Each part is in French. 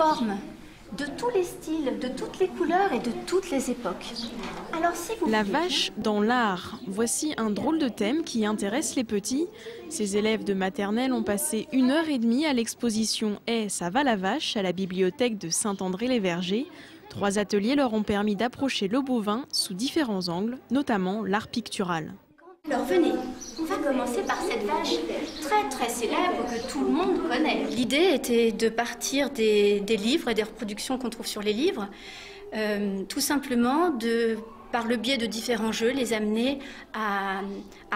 formes, de tous les styles, de toutes les couleurs et de toutes les époques. Alors si vous La voulez vache dans l'art. Voici un drôle de thème qui intéresse les petits. Ces élèves de maternelle ont passé 1h30 à l'exposition « Eh, ça va la vache » à la bibliothèque de Saint-André-les-Vergers. 3 ateliers leur ont permis d'approcher le bovin sous différents angles, notamment l'art pictural. Alors venez, on va commencer par cette vache très célèbre que tout le monde connaît. L'idée était de partir des livres et des reproductions qu'on trouve sur les livres, tout simplement par le biais de différents jeux, les amener à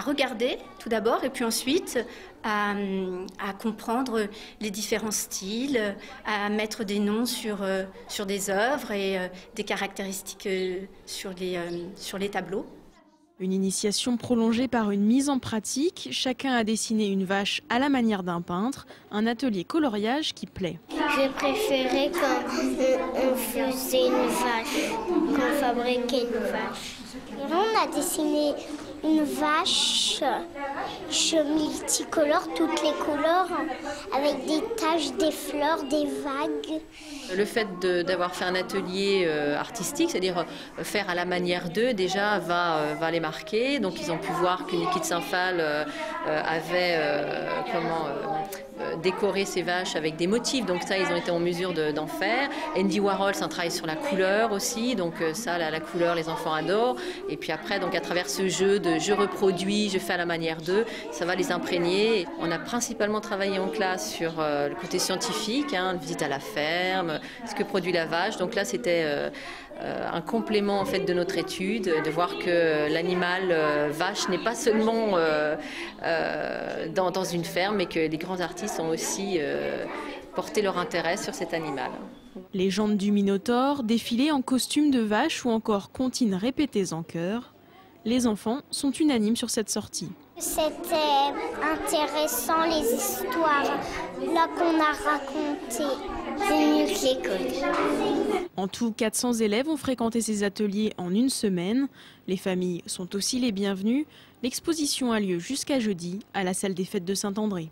regarder tout d'abord et puis ensuite à comprendre les différents styles, à mettre des noms sur des œuvres et des caractéristiques sur les tableaux. Une initiation prolongée par une mise en pratique. Chacun a dessiné une vache à la manière d'un peintre, un atelier coloriage qui plaît. J'ai préféré quand on faisait une vache, qu'on fabriquait une vache. Et là, on a dessiné une vache multicolore, toutes les couleurs, avec des taches, des fleurs, des vagues. Le fait d'avoir fait un atelier artistique, c'est-à-dire faire à la manière d'eux, déjà va les marquer. Donc ils ont pu voir que Niki de Saint-Phal avait décoré ses vaches avec des motifs. Donc ça, ils ont été en mesure d'en faire. Andy Warhol, c'est un travail sur la couleur aussi. Donc ça, la couleur, les enfants adorent. Et puis après, donc à travers ce jeu de je reproduis, je fais à la manière d'eux, ça va les imprégner. On a principalement travaillé en classe sur le côté scientifique, visite à la ferme, ce que produit la vache. Donc là, c'était un complément en fait de notre étude, de voir que l'animal vache n'est pas seulement dans une ferme, mais que les grands artistes ont aussi porté leur intérêt sur cet animal. Légende du Minotaure, défilés en costume de vache ou encore comptines répétées en chœur. Les enfants sont unanimes sur cette sortie. C'était intéressant les histoires là qu'on a racontées. C'est mieux que l'école. En tout, 400 élèves ont fréquenté ces ateliers en une semaine. Les familles sont aussi les bienvenues. L'exposition a lieu jusqu'à jeudi à la salle des fêtes de Saint-André.